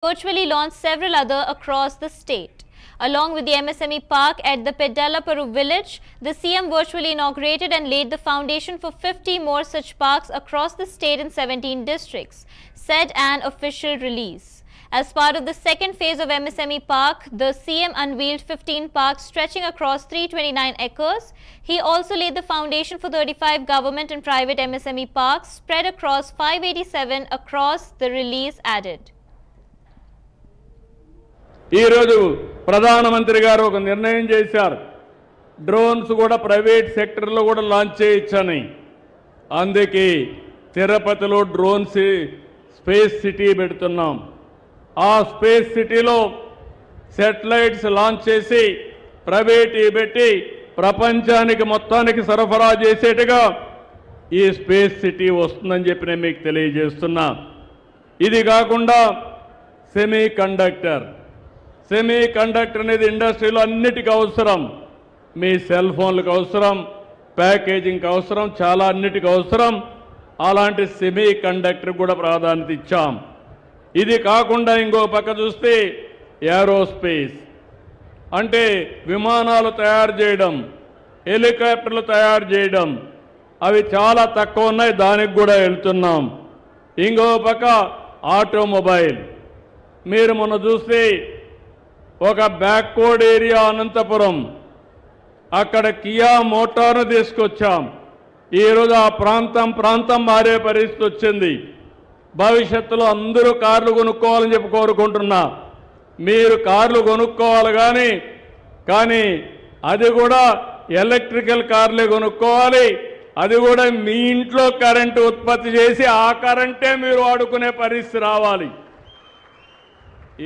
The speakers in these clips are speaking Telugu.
virtually launched several other across the state. Along with the MSME park at the Pedalaparu village, the CM virtually inaugurated and laid the foundation for 50 more such parks across the state in 17 districts, said an official release. As part of the second phase of MSME Park, the CM unveiled 15 parks stretching across 329 acres. He also laid the foundation for 35 government and private MSME parks spread across 587 across, the release added. ఈ రోజు ప్రధానమంత్రి గారు ఒక నిర్ణయం చేశారు. డ్రోన్స్ కూడా ప్రైవేట్ సెక్టర్ లో కూడా లాంచ్ చేయొచ్చని. అందుకే తిరుపతిలో డ్రోన్ స్పేస్ సిటీ పెడుతున్నాం. ఆ స్పేస్ సిటీలో శాటిలైట్స్ లాంచ్ చేసి ప్రైవేట్ పెట్టి ప్రపంచానికి మొత్తానికి సరఫరా చేసేట్టుగా ఈ స్పేస్ సిటీ వస్తుందని చెప్పి నేను మీకు తెలియజేస్తున్నా. ఇది కాకుండా సెమీ కండక్టర్ అనేది ఇండస్ట్రీలో అన్నిటికీ అవసరం. మీ సెల్ ఫోన్లకు అవసరం, ప్యాకేజింగ్కి అవసరం, చాలా అన్నిటికీ అవసరం. అలాంటి సెమీ కండక్టర్ కూడా ప్రాధాన్యత ఇచ్చాం. ఇది కాకుండా ఇంకో పక్క చూస్తే ఏరోస్పేస్ అంటే విమానాలు తయారు చేయడం, హెలికాప్టర్లు తయారు చేయడం, అవి చాలా తక్కువ ఉన్నాయి, దానికి కూడా వెళ్తున్నాం. ఇంకో పక్క ఆటోమొబైల్. మీరు మొన్న చూస్తే ఒక బ్యాక్వర్డ్ ఏరియా అనంతపురం, అక్కడ కియా మోటార్ను తీసుకొచ్చాం. ఈరోజు ఆ ప్రాంతం మారే పరిస్థితి వచ్చింది. భవిష్యత్తులో అందరూ కార్లు కొనుక్కోవాలని చెప్పి కోరుకుంటున్నా. మీరు కార్లు కొనుక్కోవాలి కానీ అది కూడా ఎలక్ట్రికల్ కార్లే కొనుక్కోవాలి. అది కూడా మీ ఇంట్లో కరెంటు ఉత్పత్తి చేసి ఆ కరెంటే మీరు వాడుకునే పరిస్థితి రావాలి.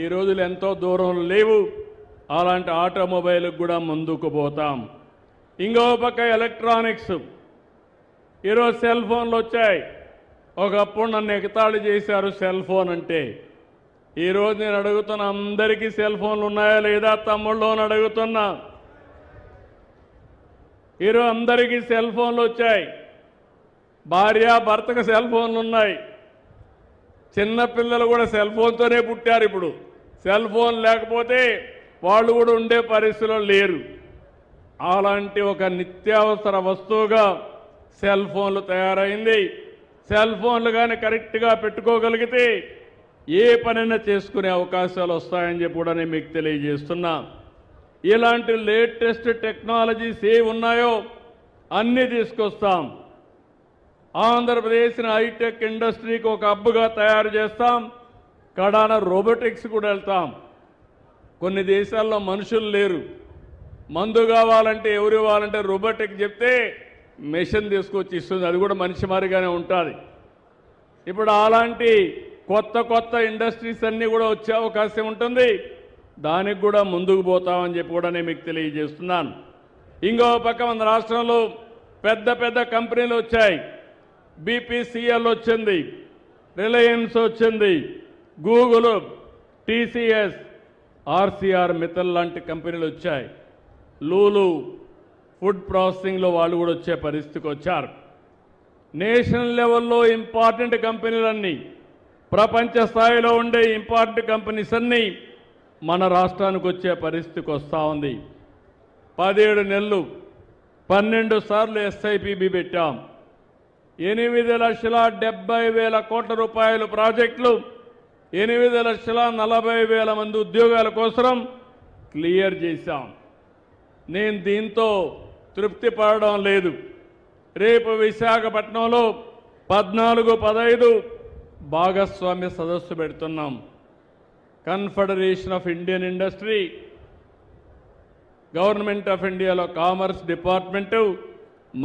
ఈ రోజులు ఎంతో దూరం లేవు. అలాంటి ఆటోమొబైల్కి కూడా ముందుకు పోతాం. ఇంకో పక్క ఎలక్ట్రానిక్స్. ఈరోజు సెల్ ఫోన్లు వచ్చాయి. ఒకప్పుడు నన్ను ఎగతాళి చేశారు సెల్ ఫోన్ అంటే. ఈరోజు నేను అడుగుతున్నా, అందరికీ సెల్ ఫోన్లు ఉన్నాయా లేదా తమ్ముళ్ళు అని అడుగుతున్నా. ఈరోజు అందరికీ సెల్ ఫోన్లు వచ్చాయి. భార్య భర్తకు సెల్ ఫోన్లు ఉన్నాయి. చిన్నపిల్లలు కూడా సెల్ ఫోన్తోనే పుట్టారు. ఇప్పుడు సెల్ ఫోన్ లేకపోతే వాళ్ళు కూడా ఉండే పరిస్థితిలో లేరు. అలాంటి ఒక నిత్యావసర వస్తువుగా సెల్ ఫోన్లు తయారైంది. సెల్ ఫోన్లు కానీ కరెక్ట్గా పెట్టుకోగలిగితే ఏ పనైనా చేసుకునే అవకాశాలు వస్తాయని చెప్పి కూడా నేను మీకు తెలియజేస్తున్నా. ఇలాంటి లేటెస్ట్ టెక్నాలజీస్ ఏ ఉన్నాయో అన్నీ తీసుకొస్తాం. ఆంధ్రప్రదేశ్ని హైటెక్ ఇండస్ట్రీకి ఒక హబ్గా తయారు చేస్తాం. కడాన రోబోటిక్స్ కూడా వెళ్తాం. కొన్ని దేశాల్లో మనుషులు లేరు. మందు కావాలంటే ఎవరు ఇవ్వాలంటే రోబోటిక్ చెప్తే మెషిన్ తీసుకొచ్చి ఇస్తుంది. అది కూడా మనిషి మారిగానే ఉంటుంది. ఇప్పుడు అలాంటి కొత్త ఇండస్ట్రీస్ అన్నీ కూడా వచ్చే అవకాశం ఉంటుంది. దానికి కూడా ముందుకు పోతామని చెప్పి కూడా నేను మీకు తెలియజేస్తున్నాను. ఇంకో పక్క మన రాష్ట్రంలో పెద్ద కంపెనీలు వచ్చాయి. బీపీసీఎల్ వచ్చింది, రిలయన్స్ వచ్చింది, గూగుల్, టీసీఎస్, ఆర్సీఆర్ మిత్తల్ లాంటి కంపెనీలు వచ్చాయి. లూలు ఫుడ్ ప్రాసెసింగ్లో వాళ్ళు కూడా వచ్చే పరిస్థితికి వచ్చారు. నేషనల్ లెవెల్లో ఇంపార్టెంట్ కంపెనీలన్నీ, ప్రపంచ స్థాయిలో ఉండే ఇంపార్టెంట్ కంపెనీస్ అన్నీ మన రాష్ట్రానికి వచ్చే పరిస్థితికి వస్తూ ఉంది. 17 నెలలు 12 సార్లు ఎస్ఐపిబి పెట్టాం. 8,70,000 కోట్ల రూపాయలు ప్రాజెక్టులు, 8,40,000 మంది ఉద్యోగాల కోసం క్లియర్ చేశాం. నేను దీంతో తృప్తి పడడం లేదు. రేపు విశాఖపట్నంలో 14-15 భాగస్వామ్య సదస్సు పెడుతున్నాం. Confederation of Indian industry, government of ఇండియాలో కామర్స్ డిపార్ట్మెంటు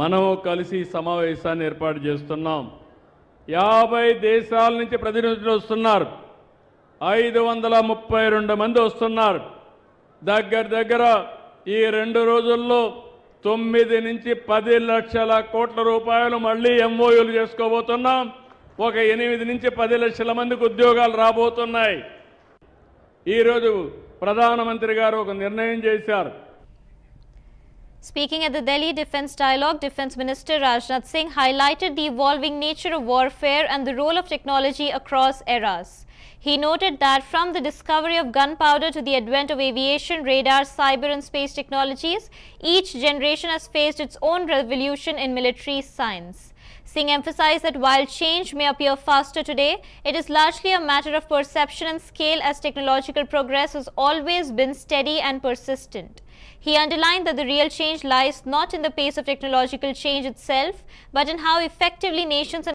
మనం కలిసి సమావేశాన్ని ఏర్పాటు చేస్తున్నాం. 50 దేశాల నుంచి ప్రతినిధులు వస్తున్నారు. 532 మంది వస్తున్నారు. దగ్గర ఈ 2 రోజుల్లో 9 నుంచి 10 లక్షల కోట్ల రూపాయలు మళ్ళీ ఎంఓయూలు చేసుకోబోతున్నాం. ఒక 8 నుంచి 10 లక్షల మందికి ఉద్యోగాలు రాబోతున్నాయి. ఈరోజు ప్రధానమంత్రి గారు ఒక నిర్ణయం చేశారు. Speaking at the Delhi Defence Dialogue, Defence Minister Rajnath Singh highlighted the evolving nature of warfare and the role of technology across eras. He noted that from the discovery of gunpowder to the advent of aviation, radar, cyber and space technologies, each generation has faced its own revolution in military science. Singh emphasized that while change may appear faster today, it is largely a matter of perception and scale, as technological progress has always been steady and persistent. He underlined that the real change lies not in the pace of technological change itself, but in how effectively nations and